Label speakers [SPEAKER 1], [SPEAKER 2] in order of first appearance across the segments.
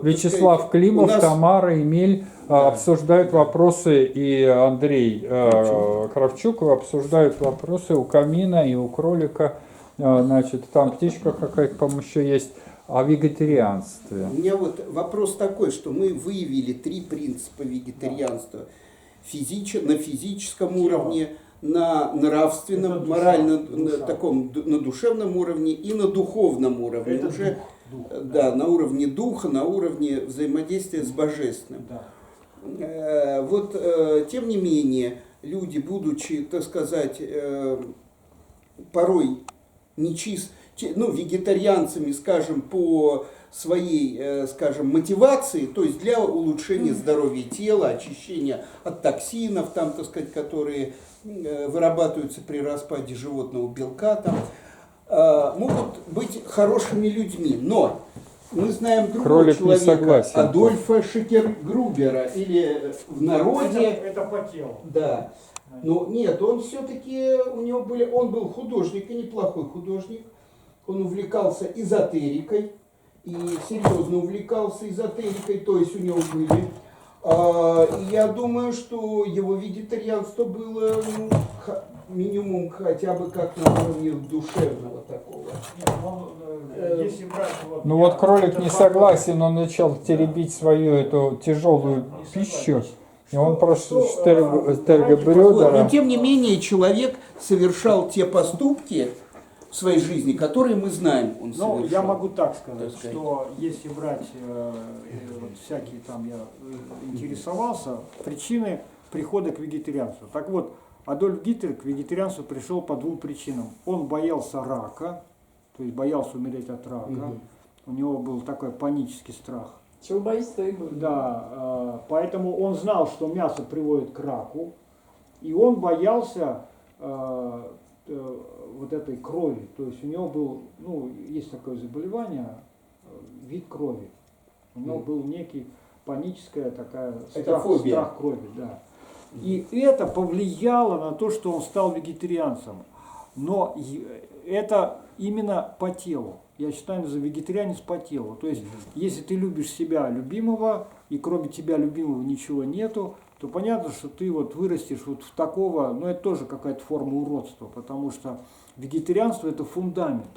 [SPEAKER 1] Вячеслав
[SPEAKER 2] сказать,
[SPEAKER 1] Климов,
[SPEAKER 2] нас...
[SPEAKER 1] Тамара, Эмиль обсуждают вопросы, и Андрей Кравчук обсуждают вопросы у камина и у кролика. Значит, там птичка какая-то, по-моему, еще есть. О вегетарианстве.
[SPEAKER 2] У меня вот вопрос такой, что мы выявили 3 принципа вегетарианства. На физическом уровне, на нравственном, морально, на душевном уровне и на духовном уровне.
[SPEAKER 3] Это
[SPEAKER 2] уже
[SPEAKER 3] дух,
[SPEAKER 2] да, на уровне духа, на уровне взаимодействия с божественным.
[SPEAKER 3] Да.
[SPEAKER 2] Вот, тем не менее, люди, будучи, так сказать, порой вегетарианцами, скажем, по своей, скажем, мотивации, то есть для улучшения здоровья тела, очищения от токсинов, там, так сказать, которые вырабатываются при распаде животного белка, там, могут быть хорошими людьми. Но мы знаем другого человека, Адольфа Шекергрубера, или в народе...
[SPEAKER 3] Это по телу.
[SPEAKER 2] Да. Но нет, он все-таки, он был художник, и неплохой художник. Он увлекался эзотерикой, и серьезно увлекался эзотерикой, то есть у него были. Я думаю, что его вегетарианство было минимум хотя бы как на уровне душевного такого.
[SPEAKER 3] Нет, если брать,
[SPEAKER 1] вот кролик не согласен, он начал теребить свою эту тяжелую пищу. И он просто Штергебрёдера.
[SPEAKER 2] Но тем не менее человек совершал те поступки в своей жизни, которые мы знаем, он совершал.
[SPEAKER 3] Я могу так сказать, что если брать всякие там, я интересовался, причины прихода к вегетарианству. Так вот, Адольф Гитлер к вегетарианству пришел по 2 причинам. Он боялся рака, то есть боялся умереть от рака. У него был такой панический страх.
[SPEAKER 4] Чего боится, то и будет.
[SPEAKER 3] Да, поэтому он знал, что мясо приводит к раку, и он боялся вот этой крови. То есть у него был, есть такое заболевание, вид крови. У него был некий паническая такая страх крови, да. И это повлияло на то, что он стал вегетарианцем. Но это именно по телу. Я считаю, за вегетарианец по телу. То есть, если ты любишь себя любимого, и кроме тебя любимого ничего нету, то понятно, что ты вот вырастешь вот в такого, это тоже какая-то форма уродства, потому что вегетарианство – это фундамент.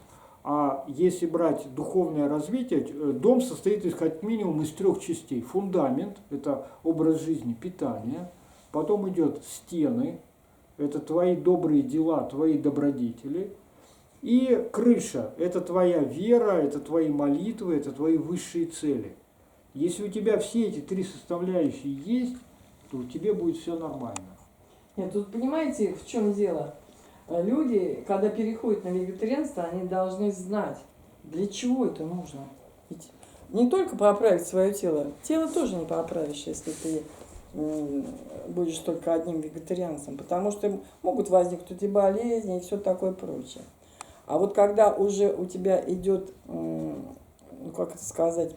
[SPEAKER 3] А если брать духовное развитие, дом состоит как минимум из 3 частей. Фундамент – это образ жизни, питание. Потом идет стены – это твои добрые дела, твои добродетели. И крыша – это твоя вера, это твои молитвы, это твои высшие цели. Если у тебя все эти 3 составляющие есть, то у тебя будет все нормально.
[SPEAKER 4] Нет, тут понимаете, в чем дело? Люди, когда переходят на вегетарианство, они должны знать, для чего это нужно. Ведь не только поправить свое тело, тело тоже не поправишь, если ты будешь только одним вегетарианцем, потому что могут возникнуть и болезни, и все такое прочее. А вот когда уже у тебя идет, как это сказать,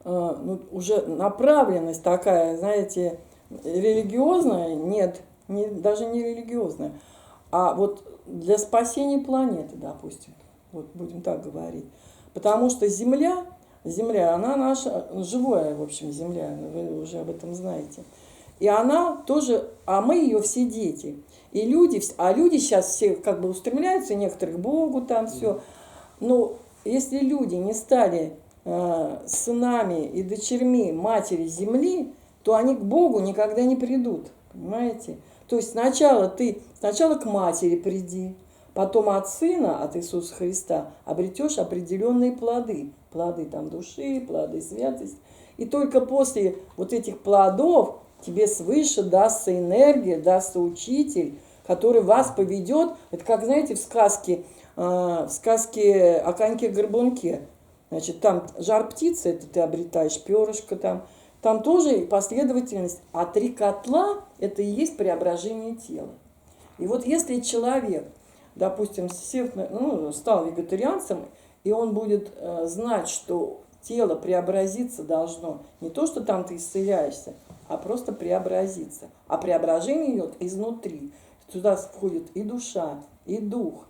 [SPEAKER 4] уже направленность такая, знаете, религиозная, нет, даже не религиозная, а вот для спасения планеты, допустим, вот будем так говорить. Потому что Земля, она наша, живая, в общем, Земля, вы уже об этом знаете. И она тоже, а мы ее все дети. И люди сейчас все как бы устремляются, некоторые к Богу там все. Но если люди не стали сынами и дочерьми матери Земли, то они к Богу никогда не придут, понимаете? То есть сначала к матери приди, потом от Сына, от Иисуса Христа обретешь определенные плоды. Плоды там души, плоды святости. И только после вот этих плодов тебе свыше дастся энергия, дастся учитель, который вас поведет. Это как, знаете, в сказке о коньке-горбунке. Значит, там жар птицы, это ты обретаешь перышко там тоже последовательность. А 3 котла – это и есть преображение тела. И вот если человек, допустим, стал вегетарианцем, и он будет знать, что тело преобразиться должно, не то, что там ты исцеляешься, а просто преобразиться. А преображение идет изнутри. Туда входит и душа, и дух,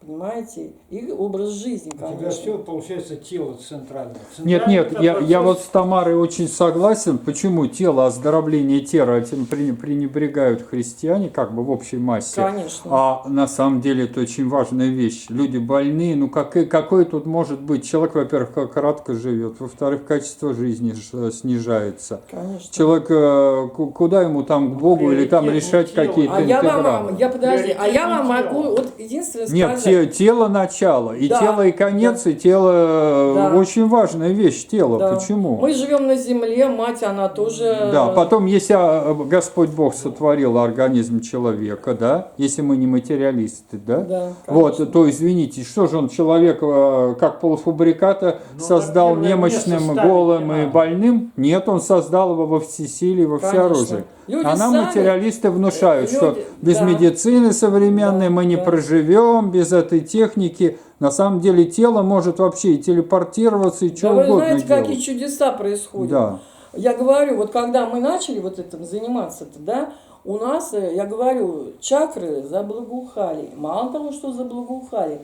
[SPEAKER 4] Понимаете? И образ жизни,
[SPEAKER 3] У тебя
[SPEAKER 4] конечно.
[SPEAKER 3] все получается тело центральное.
[SPEAKER 1] Нет,
[SPEAKER 3] Центральный
[SPEAKER 1] нет,
[SPEAKER 3] это
[SPEAKER 1] я
[SPEAKER 3] процесс-
[SPEAKER 1] вот с Тамарой очень согласен. Почему тело, оздоровление тела этим пренебрегают христиане, как бы в общей массе.
[SPEAKER 4] Конечно.
[SPEAKER 1] А на самом деле это очень важная вещь. Люди больные, ну какой тут может быть? Человек, во-первых, кратко живет, во-вторых, качество жизни снижается.
[SPEAKER 4] Конечно.
[SPEAKER 1] Человек, куда ему там к Богу или там
[SPEAKER 3] Приоритет
[SPEAKER 1] решать
[SPEAKER 3] не тело.
[SPEAKER 1] какие-то
[SPEAKER 4] А я
[SPEAKER 1] интегралы?
[SPEAKER 4] вам, подожди, а я вам
[SPEAKER 3] Приоритет не
[SPEAKER 4] могу,
[SPEAKER 3] тело.
[SPEAKER 4] вот единственное
[SPEAKER 1] Нет,
[SPEAKER 4] сказать.
[SPEAKER 1] тело начало, и
[SPEAKER 4] Да,
[SPEAKER 1] тело и конец,
[SPEAKER 4] да.
[SPEAKER 1] и тело
[SPEAKER 4] Да.
[SPEAKER 1] очень важная вещь, тело.
[SPEAKER 4] Да.
[SPEAKER 1] Почему?
[SPEAKER 4] Мы живем на земле, мать, она тоже...
[SPEAKER 1] Да, потом, если Господь Бог сотворил организм человека, да, если мы не материалисты, да,
[SPEAKER 4] Да,
[SPEAKER 1] вот,
[SPEAKER 4] конечно.
[SPEAKER 1] то извините, что же он человека как полуфабриката
[SPEAKER 3] Ну,
[SPEAKER 1] создал
[SPEAKER 3] на первое
[SPEAKER 1] немощным,
[SPEAKER 3] место ставить
[SPEAKER 1] голым
[SPEAKER 3] не
[SPEAKER 1] и
[SPEAKER 3] надо.
[SPEAKER 1] больным? Нет, он создал его во всесилии, во
[SPEAKER 4] Конечно.
[SPEAKER 1] всеоружии.
[SPEAKER 4] Люди
[SPEAKER 1] А нам
[SPEAKER 4] сами-
[SPEAKER 1] материалисты внушают, что
[SPEAKER 4] люди-
[SPEAKER 1] без
[SPEAKER 4] да.
[SPEAKER 1] медицины современной
[SPEAKER 4] Да,
[SPEAKER 1] мы не
[SPEAKER 4] да.
[SPEAKER 1] проживем, без этой техники. На самом деле тело может вообще и телепортироваться, и
[SPEAKER 4] Да
[SPEAKER 1] что
[SPEAKER 4] вы
[SPEAKER 1] угодно
[SPEAKER 4] знаете,
[SPEAKER 1] делать.
[SPEAKER 4] какие чудеса происходят.
[SPEAKER 1] Да.
[SPEAKER 4] Я говорю, вот когда мы начали вот этим заниматься-то, да, у нас, я говорю, чакры заблагоухали. Мало того, что заблагоухали,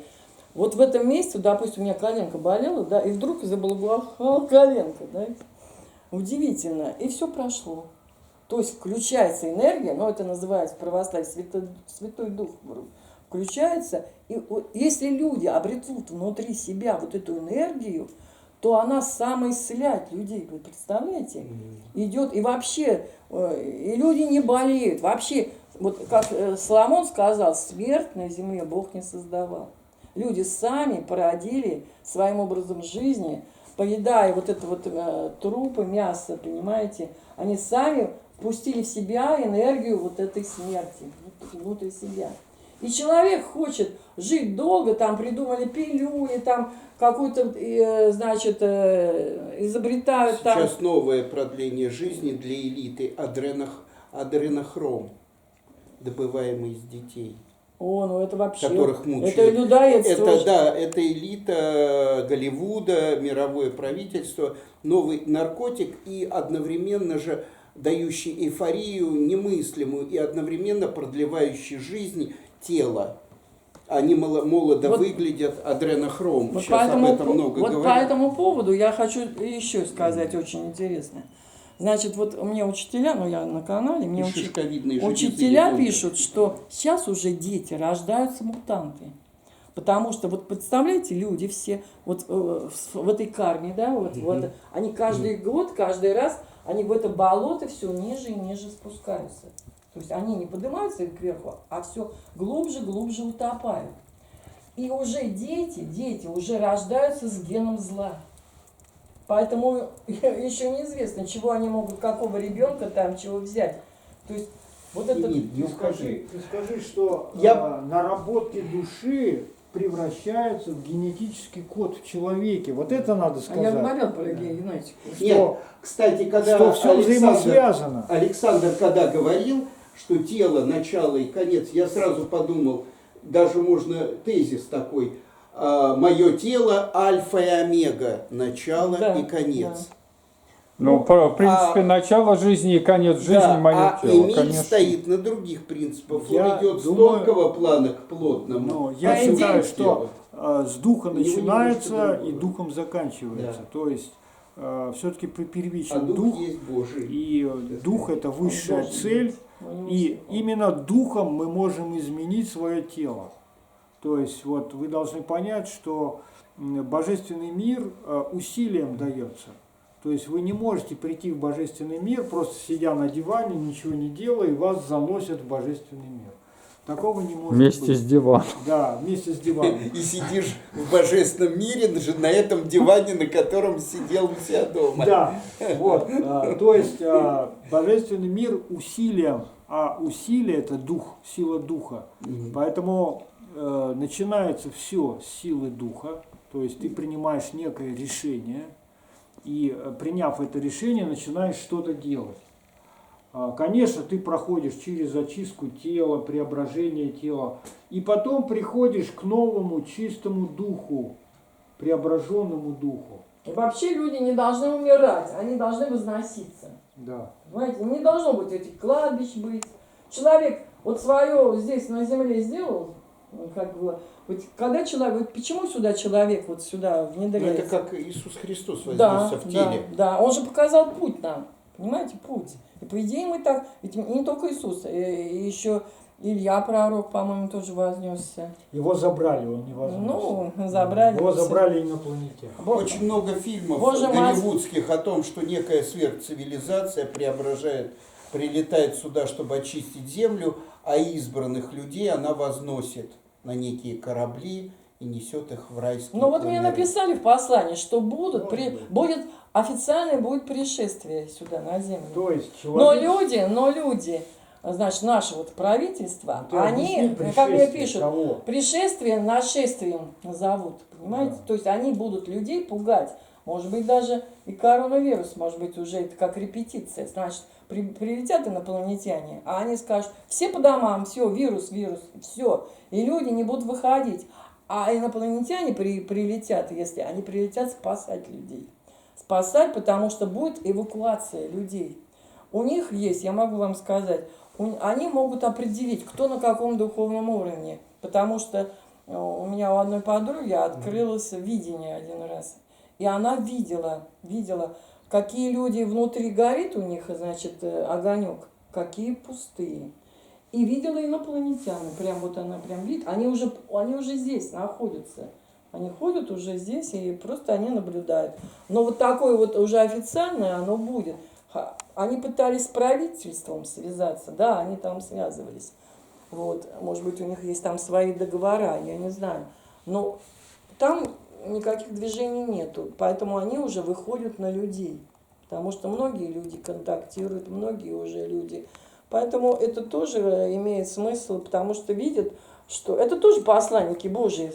[SPEAKER 4] вот в этом месте, допустим, у меня коленка болела, да, и вдруг заблагоухала коленка, да, удивительно, и все прошло. То есть включается энергия, но это называется в православии Святой Дух включается, и если люди обретут внутри себя вот эту энергию, то она самоисцеляет людей, вы представляете? Идет, и вообще, и люди не болеют. Вообще, вот как Соломон сказал, смерть на земле Бог не создавал. Люди сами породили своим образом жизни, поедая вот это вот трупы, мясо, понимаете, они сами пустили в себя энергию вот этой смерти внутри себя. И человек хочет жить долго, там придумали пилюли, там какую-то, значит, изобретают там.
[SPEAKER 2] Сейчас новое продление жизни для элиты адренохром, добываемый из детей,
[SPEAKER 4] О, ну это вообще,
[SPEAKER 2] которых мучают.
[SPEAKER 4] это людоедство.
[SPEAKER 2] Это, да, это элита Голливуда, мировое правительство, новый наркотик и одновременно же дающий эйфорию немыслимую и одновременно продлевающий жизнь тела. Они молодо
[SPEAKER 4] Вот-
[SPEAKER 2] выглядят, адренохром.
[SPEAKER 4] Вот
[SPEAKER 2] Сейчас об этом много
[SPEAKER 4] вот по
[SPEAKER 2] говорят.
[SPEAKER 4] этому поводу я хочу еще сказать очень интересное. Значит, вот мне учителя, ну я на канале, мне
[SPEAKER 2] И шишковидные железы
[SPEAKER 4] учителя
[SPEAKER 2] идут.
[SPEAKER 4] пишут, что сейчас уже дети рождаются мутанты. Потому что, вот представляете, люди все вот в этой карме, да, вот они каждый год, каждый раз, они в это болото все ниже и ниже спускаются. То есть они не поднимаются кверху, а все глубже, глубже утопают. И уже дети уже рождаются с геном зла. Поэтому еще неизвестно, чего они могут, какого ребенка там, чего взять. То есть вот это...
[SPEAKER 2] Эмиль, не
[SPEAKER 3] Ты скажи, что
[SPEAKER 2] Я-
[SPEAKER 3] наработки души превращаются в генетический код в человеке. Вот это надо
[SPEAKER 4] А
[SPEAKER 3] сказать.
[SPEAKER 4] я говорил про генетику.
[SPEAKER 2] Нет, кстати, когда
[SPEAKER 3] Что все взаимосвязано.
[SPEAKER 2] Александр когда говорил, что тело, начало и конец, я сразу подумал, даже можно тезис такой, мое тело альфа и омега, начало
[SPEAKER 4] Да,
[SPEAKER 2] и конец.
[SPEAKER 1] Ну, в принципе, начало жизни и конец жизни
[SPEAKER 2] Да,
[SPEAKER 1] мое
[SPEAKER 2] а
[SPEAKER 1] тело,
[SPEAKER 2] Эмиль
[SPEAKER 1] конечно.
[SPEAKER 2] стоит на других принципах.
[SPEAKER 3] Я
[SPEAKER 2] Он идет с
[SPEAKER 3] думаю-
[SPEAKER 2] тонкого плана к плотному.
[SPEAKER 3] Но я
[SPEAKER 4] По идее,
[SPEAKER 3] считаю, что с духа
[SPEAKER 2] У него
[SPEAKER 3] начинается
[SPEAKER 2] немножко
[SPEAKER 3] и
[SPEAKER 2] другое.
[SPEAKER 3] духом заканчивается.
[SPEAKER 2] Да.
[SPEAKER 3] То есть все-таки
[SPEAKER 2] А
[SPEAKER 3] первичен
[SPEAKER 2] дух
[SPEAKER 3] дух,
[SPEAKER 2] есть Божий.
[SPEAKER 3] и дух это высшая
[SPEAKER 4] должен
[SPEAKER 3] цель,
[SPEAKER 4] быть.
[SPEAKER 3] и именно духом мы можем изменить свое тело. То есть вот вы должны понять, что божественный мир усилием дается. То есть вы не можете прийти в божественный мир, просто сидя на диване, ничего не делая, и вас заносят в божественный мир. Такого не может
[SPEAKER 1] Вместе
[SPEAKER 3] быть.
[SPEAKER 1] с диваном.
[SPEAKER 3] Да, вместе с диваном.
[SPEAKER 2] И сидишь в божественном мире на этом диване, на котором сидел у себя дома.
[SPEAKER 3] Да, вот. То есть божественный мир усилием, а усилие это дух, сила духа. Поэтому начинается все с силы духа, то есть ты принимаешь некое решение, и приняв это решение, начинаешь что-то делать. Конечно, ты проходишь через очистку тела, преображение тела, и потом приходишь к новому чистому духу, преображенному духу.
[SPEAKER 4] И вообще люди не должны умирать, они должны возноситься.
[SPEAKER 3] Да.
[SPEAKER 4] Понимаете, не должно быть этих кладбищ быть. Человек вот свое здесь на земле сделал, как бы, вот когда человек, вот почему сюда человек вот сюда
[SPEAKER 2] Ну,
[SPEAKER 4] внедряется?
[SPEAKER 2] это как Иисус Христос
[SPEAKER 4] Да,
[SPEAKER 2] вознесся в теле.
[SPEAKER 4] да, он же показал путь нам, понимаете, путь. И по идее мы так, ведь не только Иисус, и еще Илья пророк, по-моему, тоже вознесся.
[SPEAKER 3] Его забрали, он не вознесся.
[SPEAKER 4] Ну, забрали.
[SPEAKER 3] Его
[SPEAKER 4] все.
[SPEAKER 3] забрали инопланетяне.
[SPEAKER 2] Очень много фильмов
[SPEAKER 4] Боже мой.
[SPEAKER 2] голливудских о том, что некая сверхцивилизация прилетает сюда, чтобы очистить землю, а избранных людей она возносит на некие корабли и несет их в райские
[SPEAKER 4] Ну вот мне
[SPEAKER 2] планеты.
[SPEAKER 4] написали в послании, что
[SPEAKER 3] Может быть.
[SPEAKER 4] будет официальное будет пришествие сюда на землю.
[SPEAKER 3] То есть
[SPEAKER 4] Но
[SPEAKER 3] человек...
[SPEAKER 4] люди, значит, наше вот правительство,
[SPEAKER 3] Ну, ты
[SPEAKER 4] они,
[SPEAKER 3] объясни
[SPEAKER 4] как мне
[SPEAKER 3] пришествие
[SPEAKER 4] пишут,
[SPEAKER 3] кого?
[SPEAKER 4] пришествие нашествием назовут, понимаете?
[SPEAKER 3] Да.
[SPEAKER 4] То есть они будут людей пугать. Может быть, даже и коронавирус, может быть, уже это как репетиция. Значит, прилетят инопланетяне, а они скажут, все по домам, все, вирус, все. И люди не будут выходить. А инопланетяне прилетят, если они прилетят спасать людей. Спасать, потому что будет эвакуация людей. У них есть, я могу вам сказать, они могут определить, кто на каком духовном уровне. Потому что у меня у одной подруги открылось видение один раз. И она видела, какие люди внутри горит у них, значит, огонек, какие пустые. И видела инопланетян. Прям вот она прям видит. Они уже здесь находятся. Они ходят уже здесь, и просто они наблюдают. Но вот такое вот уже официальное оно будет. Они пытались с правительством связаться, да, они там связывались. Вот, может быть, у них есть там свои договора, я не знаю. Но там никаких движений нету, поэтому они уже выходят на людей. Потому что многие люди контактируют, многие уже люди. Поэтому это тоже имеет смысл, потому что видят, что это тоже посланники Божьи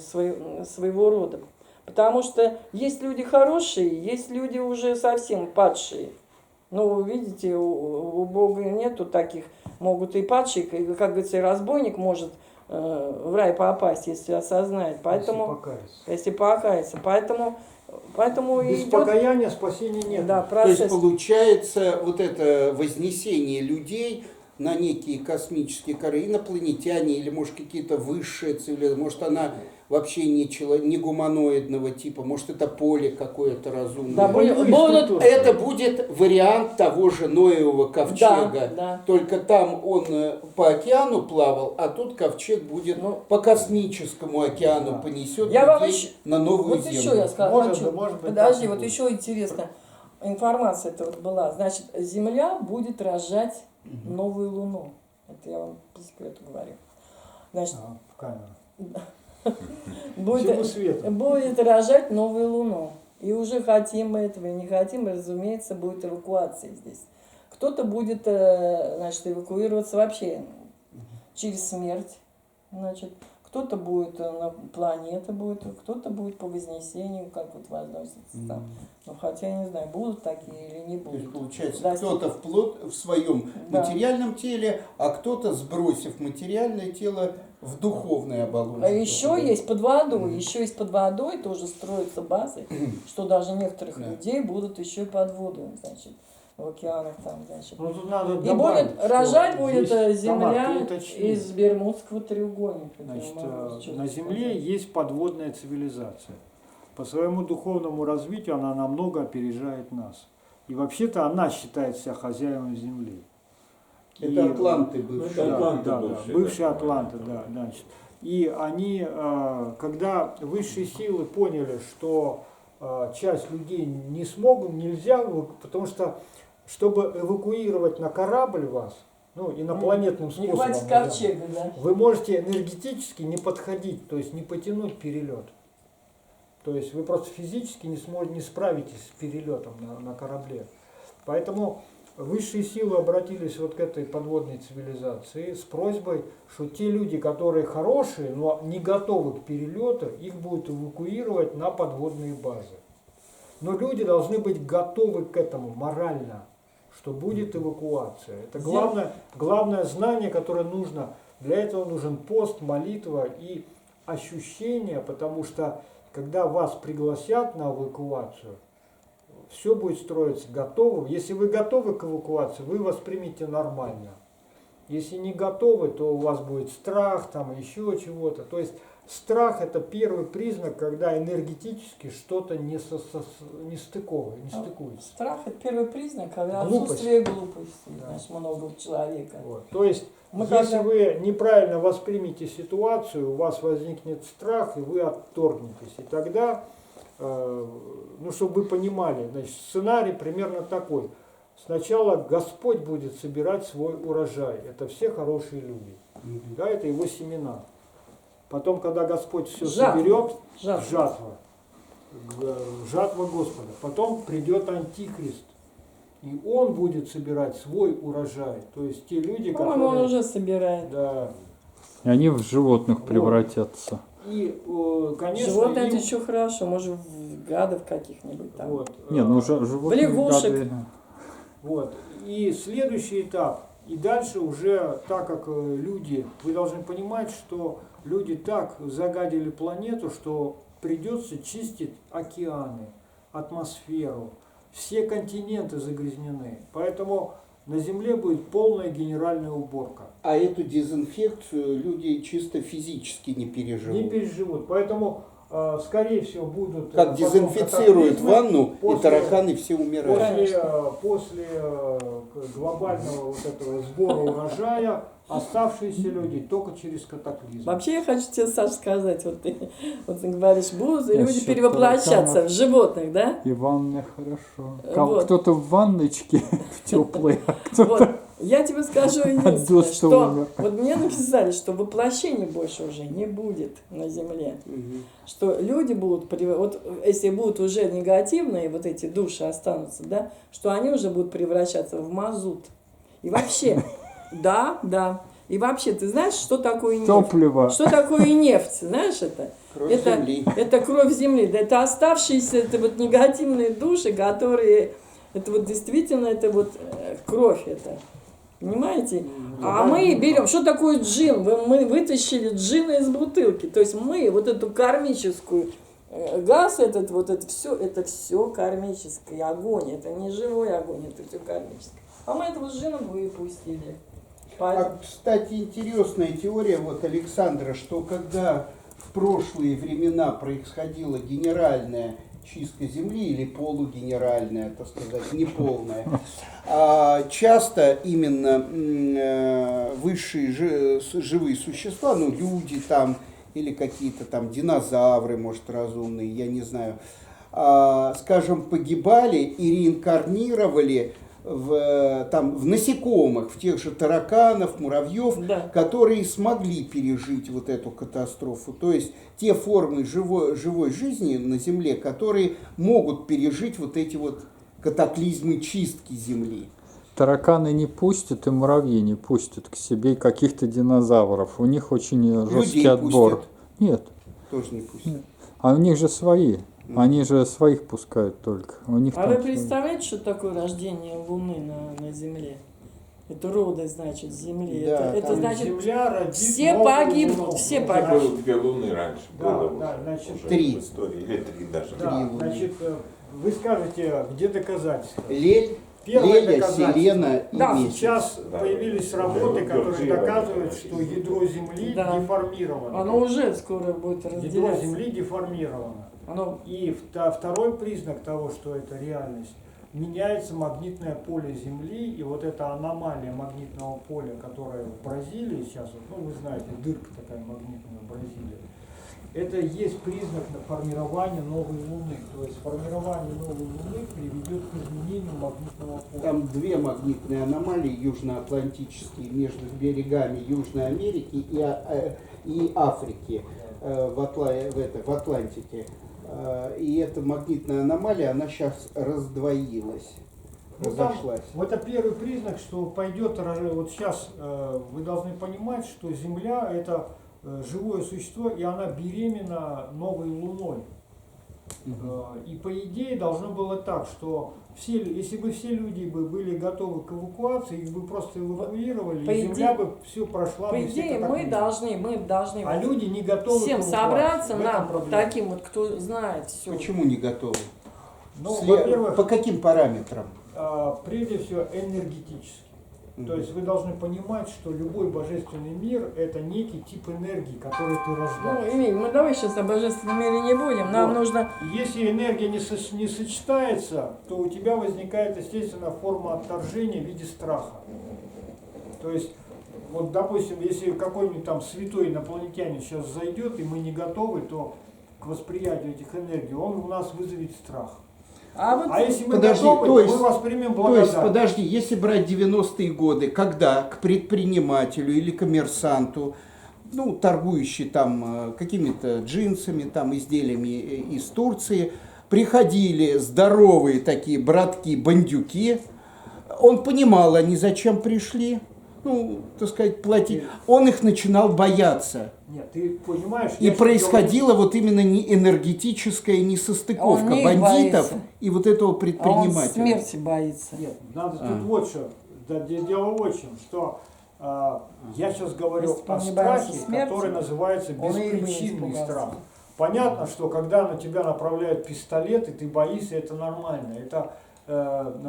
[SPEAKER 4] своего рода. Потому что есть люди хорошие, есть люди уже совсем падшие. Ну, видите, у Бога нету таких, могут и падшие, как говорится, и разбойник может в рай попасть, если осознает. Поэтому, если покаяться. Поэтому
[SPEAKER 3] без
[SPEAKER 4] идет,
[SPEAKER 3] покаяния спасения нет.
[SPEAKER 4] да,
[SPEAKER 2] То есть
[SPEAKER 4] процесс.
[SPEAKER 2] получается вот это вознесение людей на некие космические коры, инопланетяне или, может, какие-то высшие цивилизации, может, она вообще не гуманоидного типа, может, это поле какое-то разумное.
[SPEAKER 4] Да, будут,
[SPEAKER 2] Это будет вариант того же Ноевого ковчега,
[SPEAKER 4] да.
[SPEAKER 2] только там он по океану плавал, а тут ковчег будет по космическому океану,
[SPEAKER 3] Да.
[SPEAKER 2] понесет
[SPEAKER 4] Я вам
[SPEAKER 2] людей
[SPEAKER 4] еще,
[SPEAKER 2] на новую
[SPEAKER 4] вот
[SPEAKER 2] землю.
[SPEAKER 4] еще я сказала,
[SPEAKER 3] Может,
[SPEAKER 4] хочу.
[SPEAKER 3] может быть,
[SPEAKER 4] Подожди,
[SPEAKER 3] так и
[SPEAKER 4] вот
[SPEAKER 3] будет.
[SPEAKER 4] еще интересно, информация это вот была. Значит, Земля будет рожать новую Луну. Это я вам по секрету говорю. Значит,
[SPEAKER 3] В камеру.
[SPEAKER 4] будет,
[SPEAKER 3] Всему свету.
[SPEAKER 4] будет рожать новую Луну. И уже хотим мы этого, и не хотим, и, разумеется, будет эвакуация здесь. Кто-то будет, значит, эвакуироваться вообще через смерть, значит, кто-то будет на планеты, кто-то будет по вознесению, как вот возносится там. Ну, хотя я не знаю, будут такие или не
[SPEAKER 2] То есть,
[SPEAKER 4] будут.
[SPEAKER 2] получается,
[SPEAKER 4] Да,
[SPEAKER 2] кто-то в своем
[SPEAKER 4] Да.
[SPEAKER 2] материальном теле, а кто-то, сбросив материальное тело, в духовной оболочке.
[SPEAKER 4] А еще есть под водой, тоже строятся базы, что даже некоторых людей будут еще и под воду, значит, в океанах там, значит.
[SPEAKER 3] Ну, тут надо
[SPEAKER 4] И
[SPEAKER 3] добавить,
[SPEAKER 4] будет рожать
[SPEAKER 3] что
[SPEAKER 4] будет
[SPEAKER 3] здесь, Тамар,
[SPEAKER 4] Земля
[SPEAKER 3] ты уточни.
[SPEAKER 4] из Бермудского треугольника.
[SPEAKER 3] Значит,
[SPEAKER 4] Я могу что-то
[SPEAKER 3] на Земле
[SPEAKER 4] сказать.
[SPEAKER 3] есть подводная цивилизация. По своему духовному развитию она намного опережает нас. И вообще-то она считает себя хозяином Земли.
[SPEAKER 2] Это атланты бывшие.
[SPEAKER 3] Да,
[SPEAKER 5] Атланты
[SPEAKER 3] да,
[SPEAKER 5] бывшие,
[SPEAKER 3] бывшие
[SPEAKER 5] да.
[SPEAKER 3] атланты, да, значит. И они, когда высшие силы поняли, что часть людей не смогут, нельзя, потому что, чтобы эвакуировать на корабль вас, ну, инопланетным
[SPEAKER 4] Не
[SPEAKER 3] способом,
[SPEAKER 4] хватит
[SPEAKER 3] наверное,
[SPEAKER 4] ковчега, да?
[SPEAKER 3] вы можете энергетически не подходить, то есть не потянуть перелет. То есть вы просто физически не справитесь с перелетом на корабле. Поэтому высшие силы обратились вот к этой подводной цивилизации с просьбой, что те люди, которые хорошие, но не готовы к перелету, их будут эвакуировать на подводные базы. Но люди должны быть готовы к этому морально, что будет эвакуация. Это главное знание, которое нужно. Для этого нужен пост, молитва и ощущение, потому что когда вас пригласят на эвакуацию, все будет строиться готово. Если вы готовы к эвакуации, вы воспримете нормально. Если не готовы, то у вас будет страх, там еще чего-то. То есть страх это первый признак, когда энергетически что-то не стыковое, не стыкуется.
[SPEAKER 4] Страх – это первый признак, когда
[SPEAKER 3] Глупость.
[SPEAKER 4] отсутствие глупости,
[SPEAKER 3] Да.
[SPEAKER 4] значит, много у человека.
[SPEAKER 3] Вот. То есть,
[SPEAKER 4] Мы
[SPEAKER 3] если
[SPEAKER 4] когда-
[SPEAKER 3] вы неправильно воспримете ситуацию, у вас возникнет страх, и вы отторгнетесь. И тогда, ну, чтобы вы понимали, значит, сценарий примерно такой. Сначала Господь будет собирать свой урожай. Это все хорошие люди. Да, это его семена. Потом, когда Господь все
[SPEAKER 4] Жатва.
[SPEAKER 3] соберет,
[SPEAKER 4] Жатва.
[SPEAKER 3] жатва Господа. Потом придет Антихрист. И он будет собирать свой урожай. То есть те люди,
[SPEAKER 4] По-моему, он
[SPEAKER 3] которые...
[SPEAKER 4] уже собирает.
[SPEAKER 3] Да.
[SPEAKER 1] И они в животных
[SPEAKER 3] Вот.
[SPEAKER 1] превратятся.
[SPEAKER 3] И, конечно,
[SPEAKER 4] Животные это
[SPEAKER 3] им-
[SPEAKER 4] еще хорошо, может, в гадов каких-нибудь там.
[SPEAKER 3] Вот,
[SPEAKER 1] Не, ну животные
[SPEAKER 4] лягушек.
[SPEAKER 1] гады.
[SPEAKER 3] вот. И следующий этап. И дальше уже, так как люди, вы должны понимать, что люди так загадили планету, что придется чистить океаны, атмосферу. Все континенты загрязнены. Поэтому на Земле будет полная генеральная уборка.
[SPEAKER 2] А эту дезинфекцию люди чисто физически не переживут.
[SPEAKER 3] Не переживут. Поэтому, скорее всего, будут...
[SPEAKER 2] Как
[SPEAKER 3] потом
[SPEAKER 2] дезинфицируют
[SPEAKER 3] катаклизмы.
[SPEAKER 2] ванну, и
[SPEAKER 3] после-
[SPEAKER 2] тараканы все умирают.
[SPEAKER 3] После глобального вот этого сбора урожая оставшиеся люди только через катаклизм.
[SPEAKER 4] Вообще я хочу тебе, Саш, сказать, вот ты говоришь, будут люди
[SPEAKER 1] Насчет
[SPEAKER 4] перевоплощаться
[SPEAKER 1] тараканов.
[SPEAKER 4] в животных, да?
[SPEAKER 1] И ванная хорошо.
[SPEAKER 4] Вот.
[SPEAKER 1] Кто-то в ванночке в теплой, а кто-то...
[SPEAKER 4] Вот. Я тебе скажу единственное,
[SPEAKER 1] Дождь
[SPEAKER 4] что
[SPEAKER 1] умер.
[SPEAKER 4] вот мне написали, что воплощений больше уже не будет на Земле.
[SPEAKER 2] Мгм.
[SPEAKER 4] Что люди будут, вот если будут уже негативные, вот эти души останутся, да, что они уже будут превращаться в мазут. И вообще, да. И вообще, ты знаешь, что такое нефть?
[SPEAKER 1] Топливо.
[SPEAKER 4] Что такое нефть? Знаешь это?
[SPEAKER 2] Кровь
[SPEAKER 4] Это,
[SPEAKER 2] земли.
[SPEAKER 4] это кровь земли. Да, это оставшиеся, это вот негативные души, которые, это вот действительно, это вот кровь это. Понимаете? А мы берем, что такое джин? Мы вытащили джина из бутылки. То есть мы вот эту кармическую газ, это все кармический огонь. Это не живой огонь, это все кармический. А мы этого джина выпустили.
[SPEAKER 2] А, кстати, интересная теория вот Александра, что когда в прошлые времена происходила генеральная чистка Земли или полугенеральная, так сказать, неполная, часто именно высшие живые существа, ну люди там или какие-то там динозавры, может, разумные, я не знаю, скажем, погибали и реинкарнировали в насекомых, в тех же тараканов, муравьев,
[SPEAKER 4] Да.
[SPEAKER 2] которые смогли пережить вот эту катастрофу. То есть те формы живой жизни на Земле, которые могут пережить вот эти вот катаклизмы чистки Земли.
[SPEAKER 1] Тараканы не пустят, и муравьи не пустят к себе каких-то динозавров. У них очень жесткий
[SPEAKER 2] Людей
[SPEAKER 1] отбор.
[SPEAKER 2] пустят?
[SPEAKER 1] Нет.
[SPEAKER 2] Тоже не пустят.
[SPEAKER 1] А у них же свои. Они же своих пускают только. У них
[SPEAKER 4] А
[SPEAKER 1] там
[SPEAKER 4] вы
[SPEAKER 1] свои.
[SPEAKER 4] представляете, что такое рождение Луны на Земле? Это роды, значит, Земли.
[SPEAKER 2] Да,
[SPEAKER 4] это
[SPEAKER 2] там
[SPEAKER 4] значит,
[SPEAKER 3] Земля родит
[SPEAKER 4] все
[SPEAKER 3] новую
[SPEAKER 4] погибнут,
[SPEAKER 3] Луну.
[SPEAKER 4] все
[SPEAKER 3] Ну,
[SPEAKER 4] погибнут.
[SPEAKER 3] значит,
[SPEAKER 5] Было 2 луны раньше,
[SPEAKER 3] Да,
[SPEAKER 5] было
[SPEAKER 3] да,
[SPEAKER 5] уже,
[SPEAKER 3] значит,
[SPEAKER 5] уже
[SPEAKER 2] 3.
[SPEAKER 5] в истории, или 3 даже.
[SPEAKER 3] Да,
[SPEAKER 2] Луны.
[SPEAKER 3] значит, вы скажете, где доказательства?
[SPEAKER 2] Лель,
[SPEAKER 3] Первое
[SPEAKER 2] Леля,
[SPEAKER 3] доказательство.
[SPEAKER 2] Селена и
[SPEAKER 4] Да,
[SPEAKER 2] Месяц.
[SPEAKER 3] Сейчас
[SPEAKER 5] Да,
[SPEAKER 3] появились
[SPEAKER 5] да,
[SPEAKER 3] работы,
[SPEAKER 5] да,
[SPEAKER 3] которые
[SPEAKER 5] да,
[SPEAKER 3] доказывают,
[SPEAKER 5] да,
[SPEAKER 3] что
[SPEAKER 5] да.
[SPEAKER 3] ядро Земли
[SPEAKER 4] Да.
[SPEAKER 3] деформировано.
[SPEAKER 4] Оно уже скоро будет
[SPEAKER 3] Ядро
[SPEAKER 4] разделяться.
[SPEAKER 3] Земли деформировано.
[SPEAKER 4] Оно
[SPEAKER 3] И второй признак того, что это реальность, меняется магнитное поле Земли, и вот эта аномалия магнитного поля, которая в Бразилии сейчас, вот, ну вы знаете, дырка такая магнитная в Бразилии, это есть признак формирования новой Луны. То есть формирование новой Луны приведет к изменению магнитного поля.
[SPEAKER 2] Там 2 магнитные аномалии южноатлантические между берегами Южной Америки и Африки в Атлантике. И эта магнитная аномалия, она сейчас раздвоилась,
[SPEAKER 3] Ну, там,
[SPEAKER 2] разошлась.
[SPEAKER 3] вот это первый признак, что пойдет, вот сейчас вы должны понимать, что Земля это живое существо, и она беременна новой Луной. И по идее должно было так, что если бы все люди были готовы к эвакуации, их бы просто эвакуировали,
[SPEAKER 4] По
[SPEAKER 3] и Земля
[SPEAKER 4] идее-
[SPEAKER 3] бы все прошла.
[SPEAKER 4] по
[SPEAKER 3] бы все
[SPEAKER 4] идее, мы
[SPEAKER 3] катаклизмы.
[SPEAKER 4] должны
[SPEAKER 3] А люди не готовы
[SPEAKER 4] всем
[SPEAKER 3] к эвакуации.
[SPEAKER 4] собраться,
[SPEAKER 3] В этом
[SPEAKER 4] нам, вот
[SPEAKER 3] проблема.
[SPEAKER 4] таким вот, кто знает все.
[SPEAKER 2] Почему не готовы?
[SPEAKER 3] Ну,
[SPEAKER 2] По
[SPEAKER 3] во-первых,
[SPEAKER 2] каким параметрам?
[SPEAKER 3] прежде всего энергетически. То есть вы должны понимать, что любой божественный мир – это некий тип энергии, который ты
[SPEAKER 4] Ну,
[SPEAKER 3] рождаешь.
[SPEAKER 4] Эмиль, мы давай сейчас о божественном мире не будем. Нам
[SPEAKER 3] Вот.
[SPEAKER 4] нужно...
[SPEAKER 3] Если энергия не сочетается, то у тебя возникает, естественно, форма отторжения в виде страха. То есть, вот, допустим, если какой-нибудь там святой инопланетянин сейчас зайдет, и мы не готовы, то к восприятию этих энергий он у нас вызовет страх.
[SPEAKER 4] А вот
[SPEAKER 3] А если мы
[SPEAKER 2] Подожди,
[SPEAKER 3] готовы,
[SPEAKER 2] то
[SPEAKER 3] то
[SPEAKER 2] есть-
[SPEAKER 3] мы воспримем
[SPEAKER 2] То есть,
[SPEAKER 3] благодать.
[SPEAKER 2] подожди, если брать 90-е годы, когда к предпринимателю или коммерсанту, ну, торгующий там какими-то джинсами, там, изделиями из Турции, приходили здоровые такие братки-бандюки, он понимал, они зачем пришли, ну, так сказать, платить. Он их начинал бояться.
[SPEAKER 3] Нет, ты понимаешь...
[SPEAKER 2] И
[SPEAKER 3] я тебе
[SPEAKER 2] происходила вот именно не энергетическая несостыковка
[SPEAKER 4] Он не их
[SPEAKER 2] бандитов
[SPEAKER 4] боится.
[SPEAKER 2] и вот этого
[SPEAKER 4] А он
[SPEAKER 2] предпринимателя.
[SPEAKER 4] смерти боится.
[SPEAKER 3] Нет, надо тут вот что. Да, дело вот в чем, что я сейчас говорю
[SPEAKER 4] Если бы
[SPEAKER 3] о
[SPEAKER 4] он не боялся
[SPEAKER 3] страхе,
[SPEAKER 4] смерти,
[SPEAKER 3] который называется
[SPEAKER 4] он и бы не
[SPEAKER 3] беспричинный
[SPEAKER 4] испугался.
[SPEAKER 3] страх. Понятно, что когда на тебя направляют пистолет, и ты боишься, это нормально. Это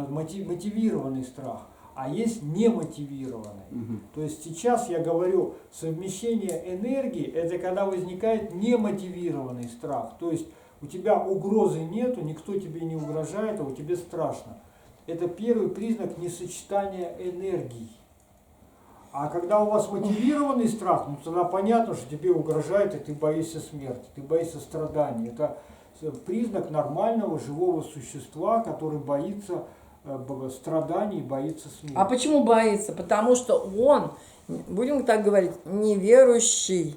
[SPEAKER 3] мотивированный страх. А есть немотивированный. То есть сейчас я говорю, совмещение энергии, это когда возникает немотивированный страх. То есть у тебя угрозы нету, никто тебе не угрожает, а у тебя страшно. Это первый признак несочетания энергий. А когда у вас мотивированный страх, ну тогда понятно, что тебе угрожает, и ты боишься смерти, ты боишься страданий. Это признак нормального живого существа, который боится страданий, боится смерти.
[SPEAKER 4] А почему боится? Потому что он, будем так говорить, неверующий.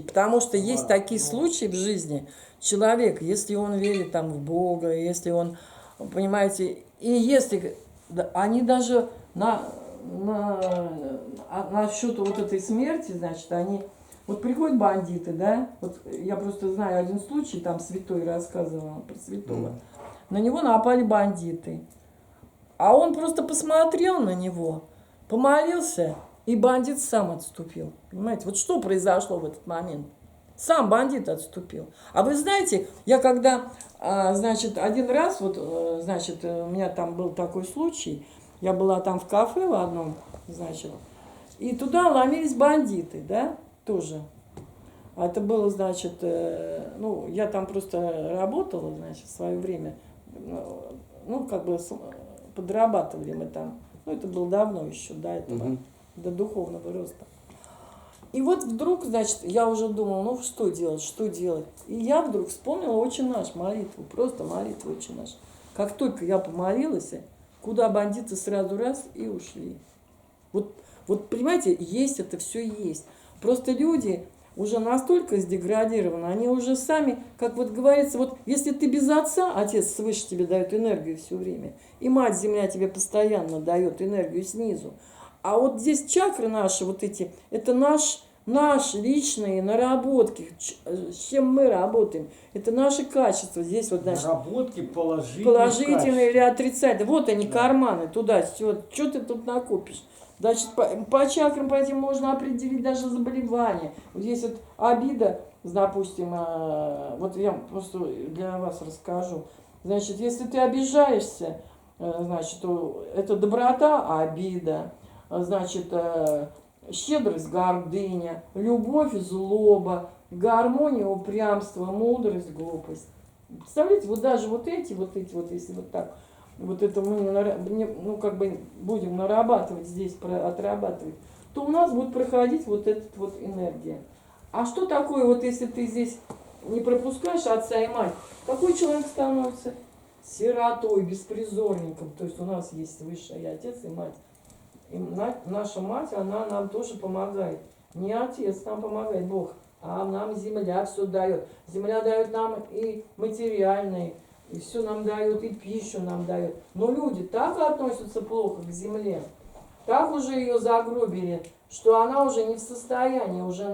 [SPEAKER 4] Потому что есть такие случаи в жизни. Человек, если он верит там в Бога, если он, понимаете, и если они даже насчет вот этой смерти, значит, они, вот приходят бандиты, да, вот я просто знаю один случай, там святой рассказывал про святого, на него напали бандиты, а он просто посмотрел на него, помолился, и бандит сам отступил, понимаете, вот что произошло в этот момент? Сам бандит отступил. А вы знаете, я когда, значит, один раз, вот, значит, у меня там был такой случай, я была там в кафе в одном, значит, и туда ломились бандиты, да, тоже. А это было, значит, ну, я там просто работала, значит, в свое время, ну, как бы подрабатывали мы там. Ну, это было давно еще, до этого, до духовного роста. И вот вдруг, значит, я уже думала, ну, что делать? И я вдруг вспомнила «Отче наш», молитву, просто молитву «Отче наш». Как только я помолилась, куда бандиты сразу раз и ушли. Вот понимаете, есть это все есть. Просто люди уже настолько сдеградированы, они уже сами, как вот говорится, вот если ты без отца, отец свыше тебе дает энергию все время, и мать земля тебе постоянно дает энергию снизу. А вот здесь чакры наши, вот эти, это наши личные наработки, с чем мы работаем. Это наши качества. Здесь вот, значит,
[SPEAKER 3] наработки
[SPEAKER 4] положительные или отрицательные. Вот они, карманы, туда, сюда. Что ты тут накопишь? Значит, по чакрам по этим можно определить даже заболевания. Вот здесь вот обида, допустим, вот я просто для вас расскажу. Значит, если ты обижаешься, значит, это доброта, а обида. Значит, щедрость, гордыня, любовь, злоба, гармония, упрямство, мудрость, глупость. Представляете, вот даже вот эти, если вот так, вот это мы, ну, как бы будем нарабатывать здесь, отрабатывать, то у нас будет проходить вот эта вот энергия. А что такое, вот если ты здесь не пропускаешь отца и мать, какой человек становится? Сиротой, беспризорником. То есть у нас есть высший отец и мать. И наша мать, она нам тоже помогает. Не отец нам помогает, Бог, а нам земля все дает. Земля дает нам и материальные, и все нам дает, и пищу нам дает. Но люди так относятся плохо к земле, так уже ее загробили, что она уже не в состоянии, уже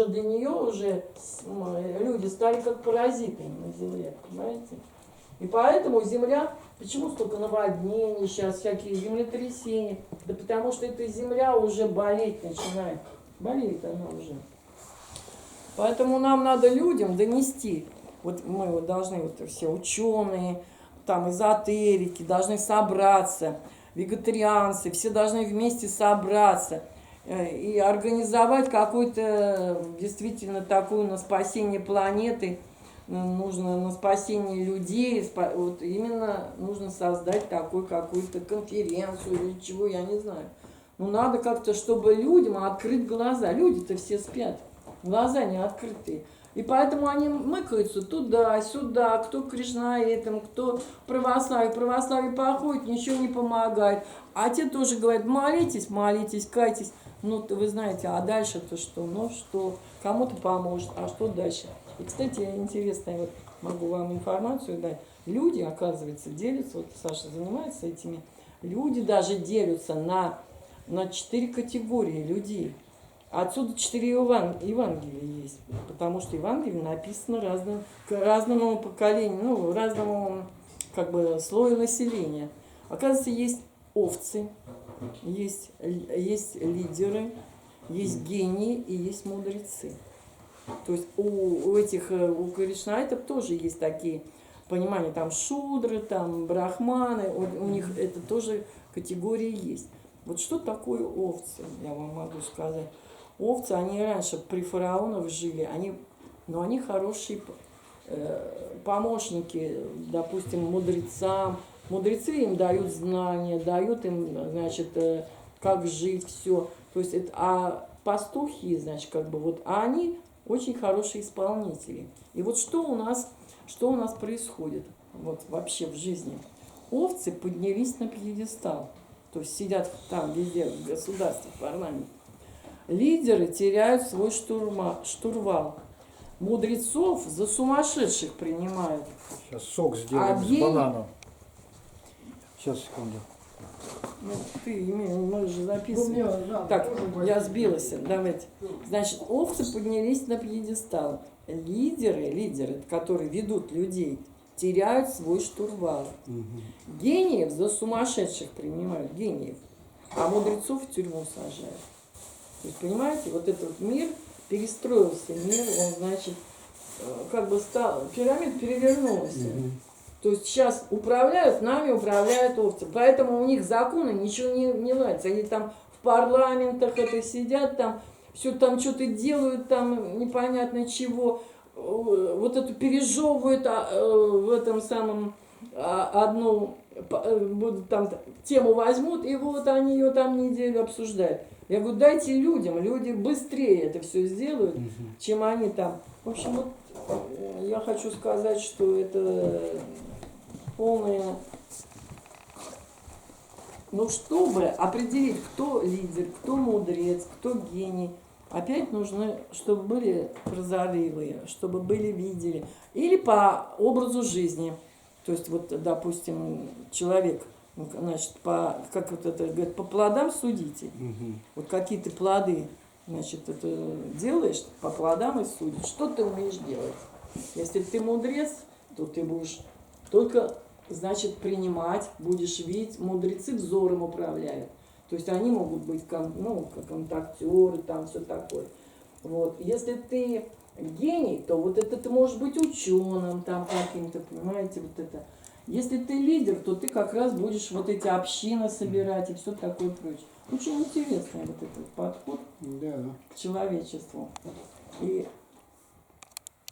[SPEAKER 4] для нее уже люди стали как паразиты на земле, понимаете? И поэтому земля, почему столько наводнений сейчас, всякие землетрясения? Да потому что эта земля уже болеть начинает. Болеет она уже. Поэтому нам надо людям донести. Вот мы вот должны, вот все ученые, там эзотерики, должны собраться. вегетарианцы, все должны вместе собраться и организовать какой-то действительно такую на спасение планеты, нужно на спасение людей, вот именно нужно создать такую какую-то конференцию или чего, я не знаю. Ну, надо как-то, чтобы людям открыть глаза. Люди-то все спят, глаза не открытые. И поэтому они мыкаются туда-сюда, кто к кришнаитам, кто православие походит, ничего не помогает. А те тоже говорят, молитесь, молитесь, кайтесь. Ну, вы знаете, а дальше-то что? Ну, что? Кому-то поможет, а что дальше? И, кстати, интересно, вот могу вам информацию дать. Люди, оказывается, делятся, вот Саша занимается этими, люди даже делятся на 4 категории людей. Отсюда 4 Евангелия есть, потому что Евангелие написано разному поколению, ну, разному как бы слою населения. Оказывается, есть овцы, есть лидеры, есть гении и есть мудрецы. То есть у кришнаитов тоже есть такие понимания, там шудры, там брахманы, у них это тоже категории есть. Вот что такое овцы, я вам могу сказать. Овцы, они раньше при фараонах жили, они хорошие помощники, допустим, мудрецам. Мудрецы им дают знания, дают им, значит, как жить, все. То есть а пастухи, значит, как бы вот, а они очень хорошие исполнители. И вот что у нас происходит вот вообще в жизни? Овцы поднялись на пьедестал, то есть сидят там везде, в государстве, в парламенте. Лидеры теряют свой штурвал. Мудрецов за сумасшедших принимают.
[SPEAKER 3] Сейчас сок сделаем с бананом. Сейчас, секунду.
[SPEAKER 4] Ну, мы же записываем. Так, я сбилась. Давайте. Значит, овцы поднялись на пьедестал. Лидеры, которые ведут людей, теряют свой штурвал. Гениев за сумасшедших принимают, гениев. А мудрецов в тюрьму сажают. То есть, понимаете, вот этот мир перестроился, он, значит, как бы стал, пирамида перевернулась. То есть сейчас нами управляют овцы. Поэтому у них законы ничего не ладится. Они там в парламентах сидят, там все там что-то делают, там непонятно чего. Вот это пережевывают в этом самом одну там тему возьмут, и вот они ее там неделю обсуждают. Я говорю, дайте людям, люди быстрее это все сделают, чем они там. В общем, вот я хочу сказать, что это полное... Но чтобы определить, кто лидер, кто мудрец, кто гений, опять нужно, чтобы были прозорливые, чтобы были видели. Или по образу жизни. То есть, вот, допустим, человек, значит, как вот это говорят, по плодам судите. Вот какие ты плоды, значит, это делаешь, по плодам и судишь. Что ты умеешь делать? Если ты мудрец, то ты будешь только, значит, принимать, будешь видеть. Мудрецы взором управляют. То есть они могут быть, ну, как контактеры, там все такое. Вот. Если ты гений, то вот это ты можешь быть ученым, там каким-то, понимаете, вот это. Если ты лидер, то ты как раз будешь вот эти общины собирать и все такое прочее. Очень интересный вот этот подход к человечеству. И